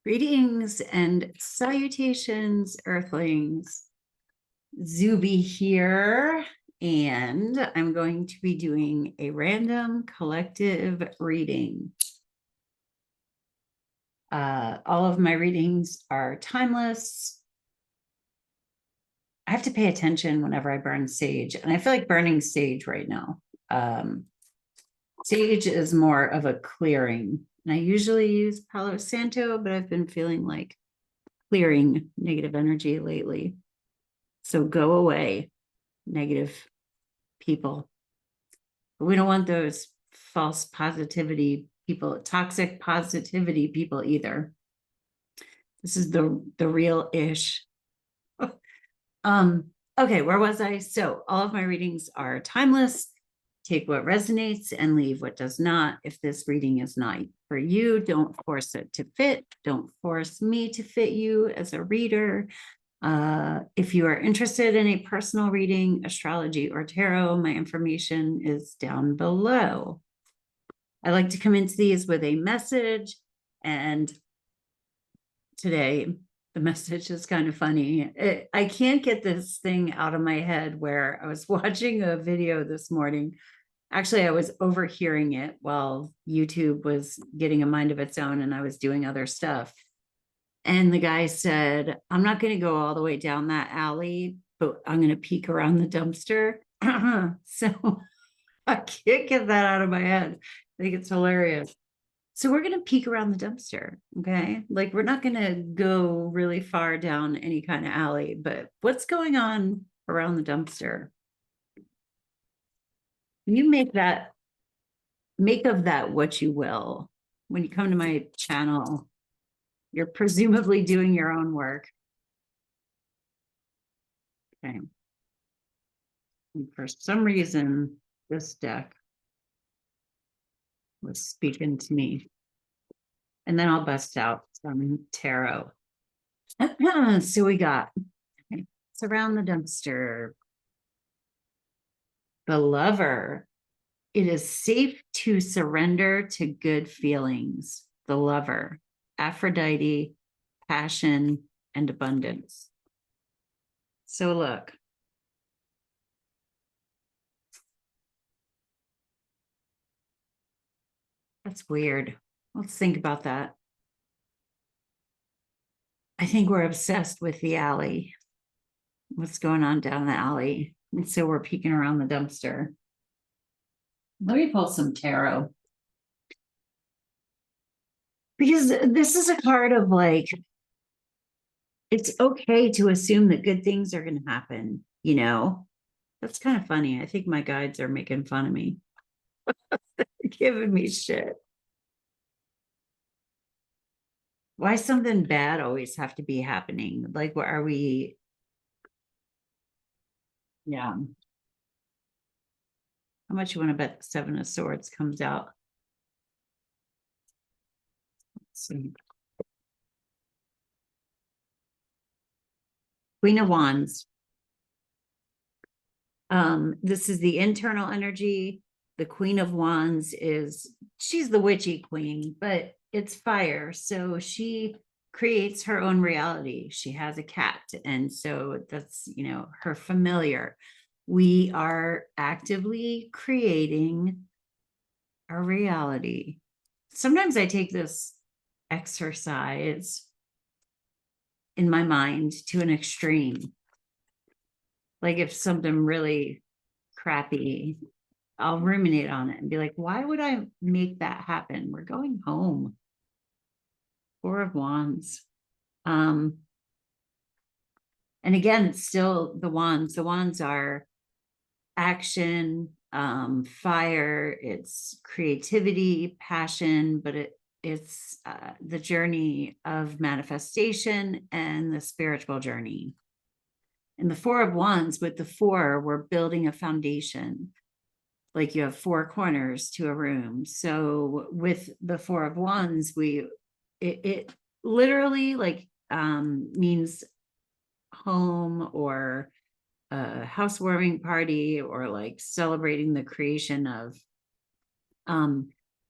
Greetings and salutations, Earthlings. Zube here, and I'm going to be doing a random collective reading. All of my readings are timeless. I have to pay attention whenever I burn sage, and I feel like burning sage right now. Sage is more of a clearing, and I usually use Palo Santo, but I've been feeling like clearing negative energy lately. So go away, negative people. But we don't want those false positivity people, toxic positivity people either. This is the real ish. Okay, where was I? So all of my readings are timeless. Take what resonates and leave what does not. If this reading is not for you, don't force it to fit. Don't force me to fit you as a reader. If you are interested in a personal reading, astrology, or tarot, my information is down below. I like to come into these with a message, and today the message is kind of funny. I can't get this thing out of my head where I was watching a video this morning. Actually, I was overhearing it while YouTube was getting a mind of its own and I was doing other stuff. And the guy said, I'm not going to go all the way down that alley, but I'm going to peek around the dumpster. So I can't get that out of my head. I think it's hilarious. So we're going to peek around the dumpster. Okay. Like we're not going to go really far down any kind of alley, but what's going on around the dumpster? You make of that what you will. When you come to my channel, you're presumably doing your own work. Okay. And for some reason, this deck was speaking to me. And then I'll bust out some tarot. So we got, okay, it's around the dumpster. The lover. It is safe to surrender to good feelings. The lover. Aphrodite, passion, and abundance. So look. That's weird. Let's think about that. I think we're obsessed with the alley. What's going on down the alley? And so we're peeking around the dumpster. Let me pull some tarot. Because this is a card of like, it's okay to assume that good things are going to happen, you know? That's kind of funny. I think my guides are making fun of me, giving me shit. Why something bad always have to be happening? Like, what are we? Yeah. How much you want to bet the Seven of Swords comes out? Let's see. Queen of Wands. This is the internal energy. The Queen of Wands she's the witchy queen, but it's fire. So she creates her own reality. She has a cat. And so that's, her familiar. We are actively creating a reality. Sometimes I take this exercise in my mind to an extreme. Like if something really crappy, I'll ruminate on it and be like, why would I make that happen? We're going home. Four of Wands. And again, it's still the wands. The wands are action, fire, it's creativity, passion, but it's the journey of manifestation and the spiritual journey. And the Four of Wands, with the four, we're building a foundation. Like you have four corners to a room. So with the Four of Wands, it literally like means home or a housewarming party or like celebrating the creation of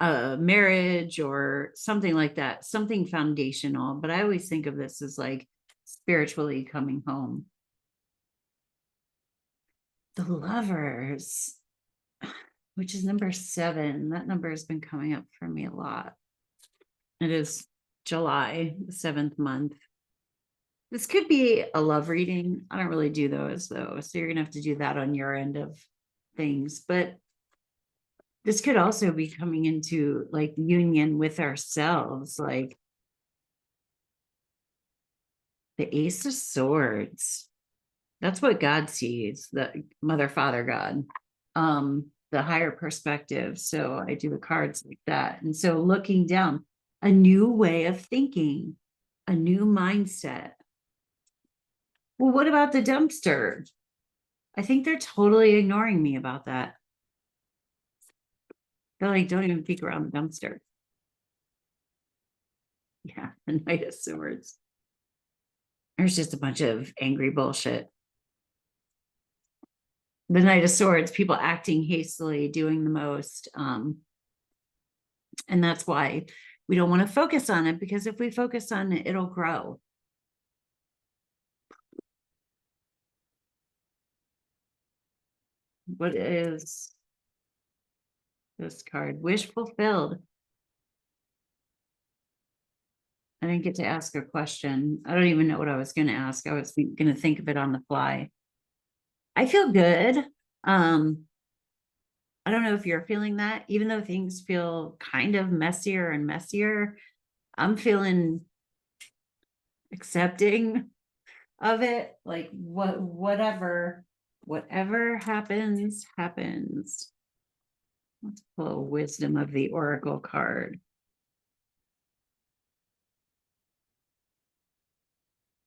a marriage or something like that, something foundational. But I always think of this as like spiritually coming home. The Lovers, which is number 7. That number has been coming up for me a lot. It is July, the 7th month. This could be a love reading. I don't really do those though. So you're going to have to do that on your end of things. But this could also be coming into like union with ourselves, like the Ace of Swords. That's what God sees, the Mother, Father, God, the higher perspective. So I do the cards like that. And so looking down, a new way of thinking, a new mindset. Well, what about the dumpster? I think they're totally ignoring me about that. They're like, don't even peek around the dumpster. Yeah, the Knight of Swords. There's just a bunch of angry bullshit. The Knight of Swords, people acting hastily, doing the most. And that's why we don't want to focus on it, because if we focus on it, it'll grow. What is this card? Wish fulfilled. I didn't get to ask a question. I don't even know what I was going to ask. I was going to think of it on the fly. I feel good. I don't know if you're feeling that, even though things feel kind of messier and messier. I'm feeling accepting of it. Like whatever happens. Let's pull Wisdom of the Oracle card.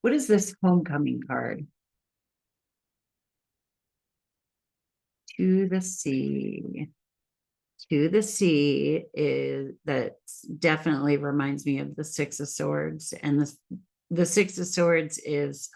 What is this Homecoming card? To the Sea. To the Sea is that definitely reminds me of the Six of Swords, and the Six of Swords is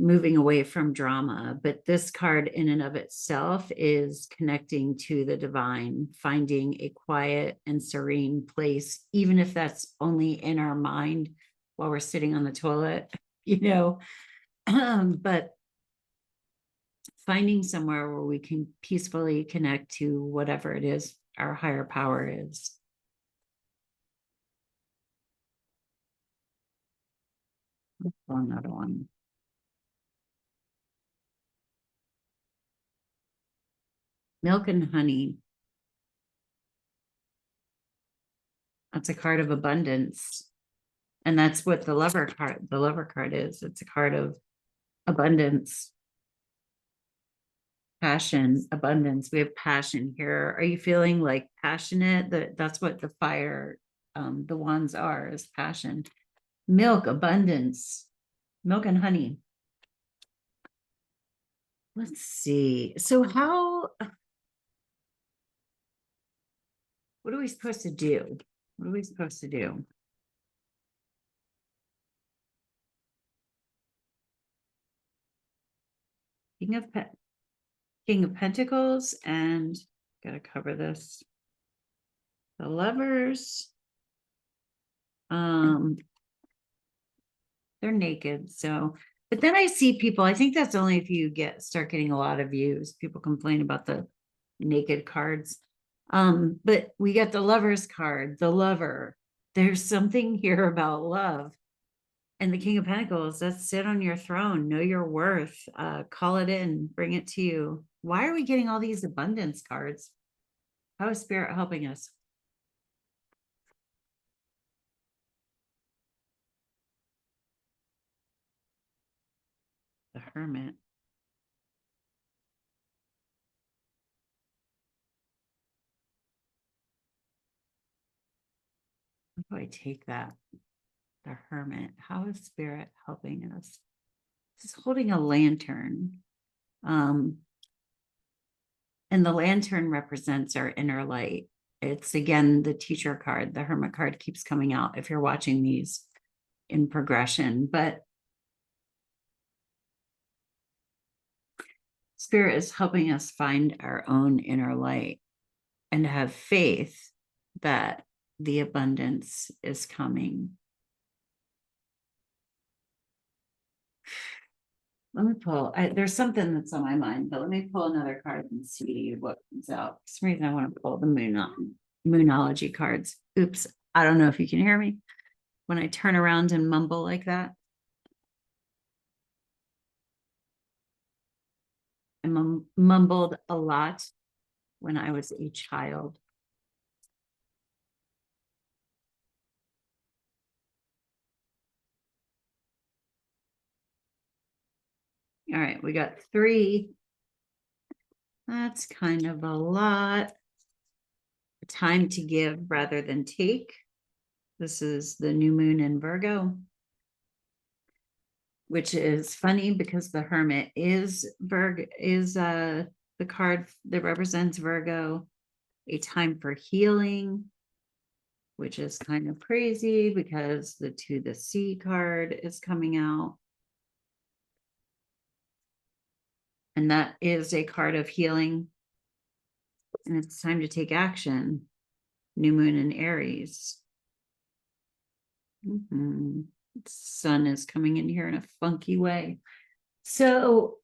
moving away from drama, but this card in and of itself is connecting to the divine, finding a quiet and serene place, even if that's only in our mind while we're sitting on the toilet, but finding somewhere where we can peacefully connect to whatever it is our higher power is. Another one. Milk and honey. That's a card of abundance. And that's what the lover card is. It's a card of abundance, passion, abundance. We have passion here. Are you feeling like passionate? That's what the fire, the wands are, is passion. Milk, abundance, milk and honey. Let's see. So what are we supposed to do? What are we supposed to do? King of Pentacles, and gotta cover this. The Lovers. They're naked. So, but then I see people, I think that's only if you start getting a lot of views. People complain about the naked cards. But we got the Lovers card, the Lover. There's something here about love. And the King of Pentacles, that's sit on your throne, know your worth, call it in, bring it to you. Why are we getting all these abundance cards? How is Spirit helping us? The Hermit. How do I take that? The Hermit. How is Spirit helping us? He's holding a lantern. And the lantern represents our inner light. It's again the teacher card. The Hermit card keeps coming out if you're watching these in progression, but Spirit is helping us find our own inner light. and have faith that the abundance is coming. Let me pull, there's something that's on my mind, but let me pull another card and see what comes out. For some reason, I want to pull the Moonology cards. Oops, I don't know if you can hear me when I turn around and mumble like that. I mumbled a lot when I was a child. All right, we got 3. That's kind of a lot. Time to give rather than take. This is the new moon in Virgo, which is funny because the Hermit is the card that represents Virgo. A time for healing, which is kind of crazy because the To the Sea card is coming out. And that is a card of healing. And it's time to take action. New moon in Aries. Sun is coming in here in a funky way. So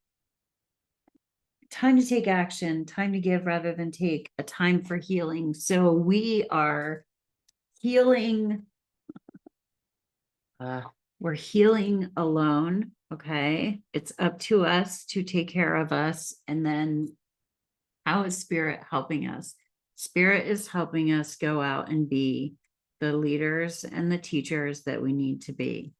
time to take action, time to give rather than take, a time for healing. So we are healing. We're healing alone. Okay. It's up to us to take care of us. And then how is Spirit helping us? Spirit is helping us go out and be the leaders and the teachers that we need to be.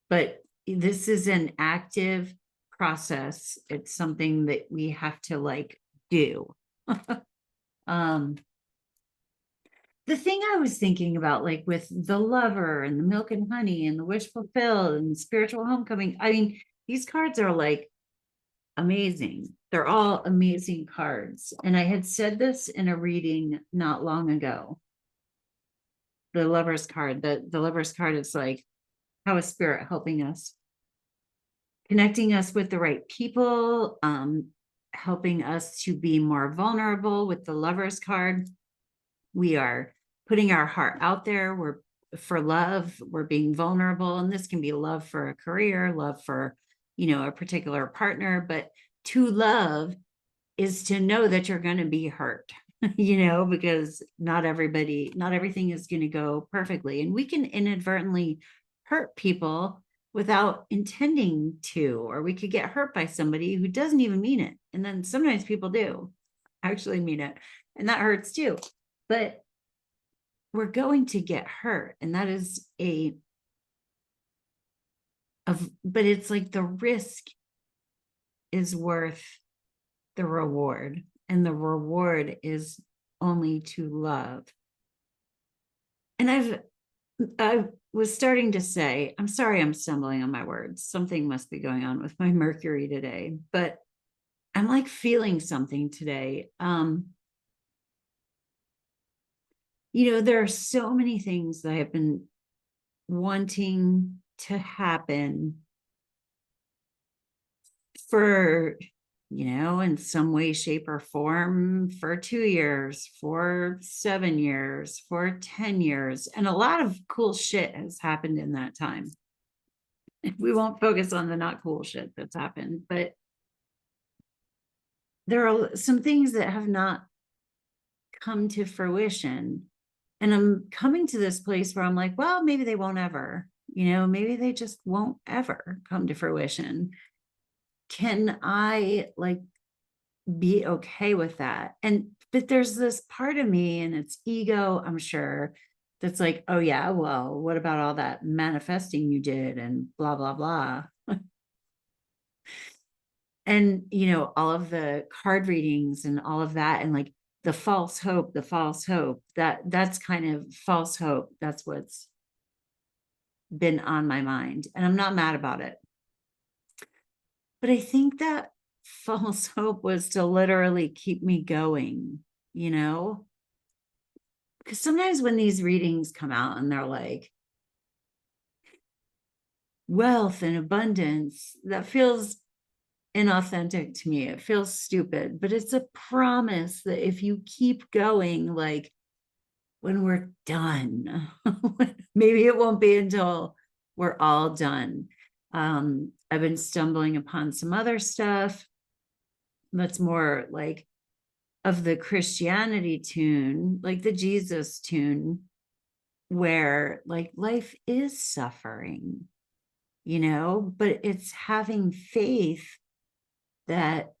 But this is an active process. It's something that we have to like do. The thing I was thinking about, like with the Lover and the Milk and Honey and the Wish Fulfilled and the Spiritual Homecoming, I mean, these cards are like amazing. They're all amazing cards. And I had said this in a reading not long ago. The Lover's card, the Lover's card is like, how is Spirit helping us? Connecting us with the right people, helping us to be more vulnerable with the Lover's card. We are putting our heart out there. We're for love. We're being vulnerable. And this can be love for a career, love for, a particular partner. But to love is to know that you're going to be hurt, because not everything is going to go perfectly. And we can inadvertently hurt people without intending to, or we could get hurt by somebody who doesn't even mean it. And then sometimes people do actually mean it. And that hurts too. But we're going to get hurt. And that is but it's like the risk is worth the reward. And the reward is only to love. And I was starting to say, I'm sorry, I'm stumbling on my words. Something must be going on with my Mercury today, but I'm like feeling something today. There are so many things that I have been wanting to happen for, in some way, shape, or form for 2 years, for 7 years, for 10 years. And a lot of cool shit has happened in that time. We won't focus on the not cool shit that's happened, but there are some things that have not come to fruition. And I'm coming to this place where I'm like, well, maybe they won't ever, maybe they just won't ever come to fruition. Can I be okay with that? But there's this part of me, and it's ego, I'm sure, that's like, oh yeah, well, what about all that manifesting you did and blah, blah, blah. And, all of the card readings and all of that, and like the false hope, that's kind of false hope. That's what's been on my mind. And I'm not mad about it. But I think that false hope was to literally keep me going, because sometimes when these readings come out and they're like wealth and abundance, that feels inauthentic to me. It feels stupid, but it's a promise that if you keep going, like when we're done, maybe it won't be until we're all done. I've been stumbling upon some other stuff that's more like of the Christianity tune, like the Jesus tune, where like life is suffering, but it's having faith that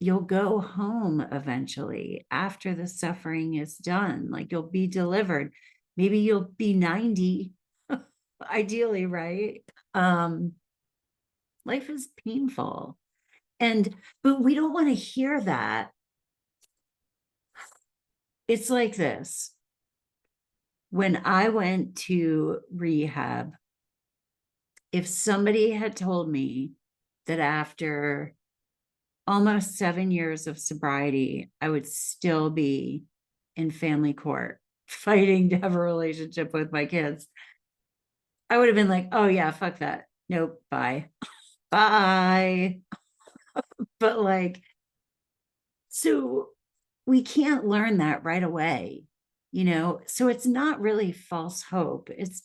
you'll go home eventually after the suffering is done. Like you'll be delivered. Maybe you'll be 90, ideally, right? Life is painful. But we don't want to hear that. It's like this. When I went to rehab, if somebody had told me that after almost 7 years of sobriety, I would still be in family court fighting to have a relationship with my kids, I would have been like, oh yeah, fuck that. Nope, bye. Bye. But like, so we can't learn that right away, so it's not really false hope. It's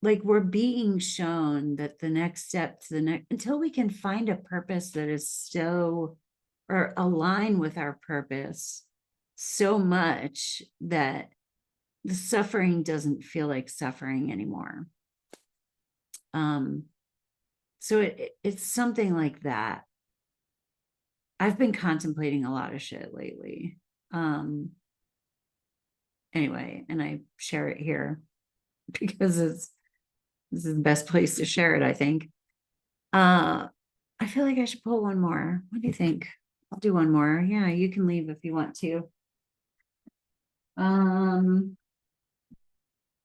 like we're being shown that the next step to the next, until we can find a purpose that is so, or align with our purpose so much that the suffering doesn't feel like suffering anymore. So it's something like that. I've been contemplating a lot of shit lately. Anyway, and I share it here because this is the best place to share it, I think. I feel like I should pull one more. What do you think? I'll do one more. Yeah, you can leave if you want to.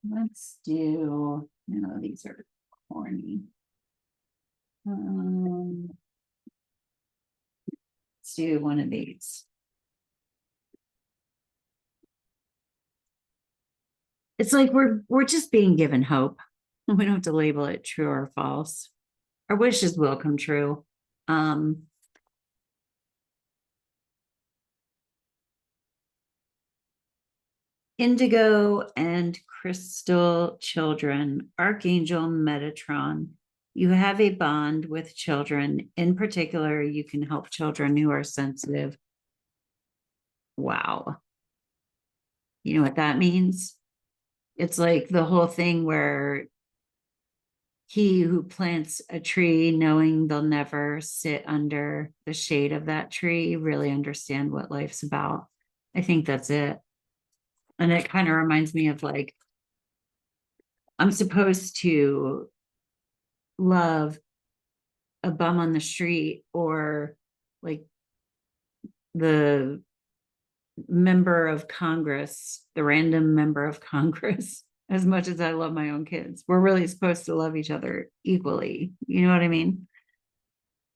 Let's do, no, these are corny. Let's do one of these. It's like we're just being given hope. We don't have to label it true or false. Our wishes will come true. Indigo and crystal children, Archangel Metatron. You have a bond with children. In particular, you can help children who are sensitive. Wow. You know what that means? It's like the whole thing where he who plants a tree knowing they'll never sit under the shade of that tree really understand what life's about. I think that's it. And it kind of reminds me of like, I'm supposed to love a bum on the street or like the member of Congress, the random member of Congress, as much as I love my own kids. We're really supposed to love each other equally. You know what I mean?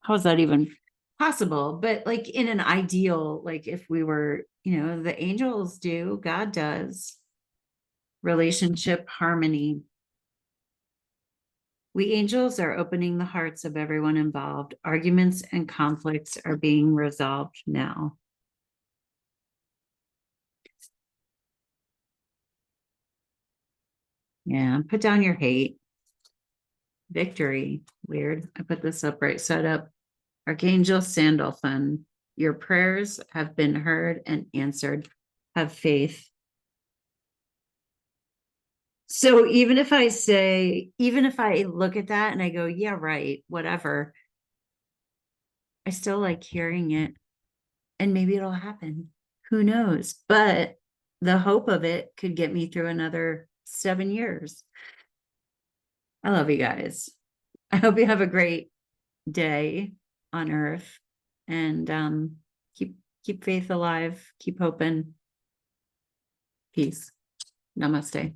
How is that even possible? But like in an ideal, like if we were, the angels do, God does, relationship harmony. We angels are opening the hearts of everyone involved. Arguments and conflicts are being resolved now. Yeah, put down your hate. Victory. Weird. I put this up right side up. Archangel Sandalphon, your prayers have been heard and answered. Have faith. So even if I look at that and I go, yeah, right, whatever, I still like hearing it. And maybe it'll happen. Who knows? But the hope of it could get me through another 7 years. I love you guys. I hope you have a great day on earth and keep faith alive, keep hoping. Peace. Namaste.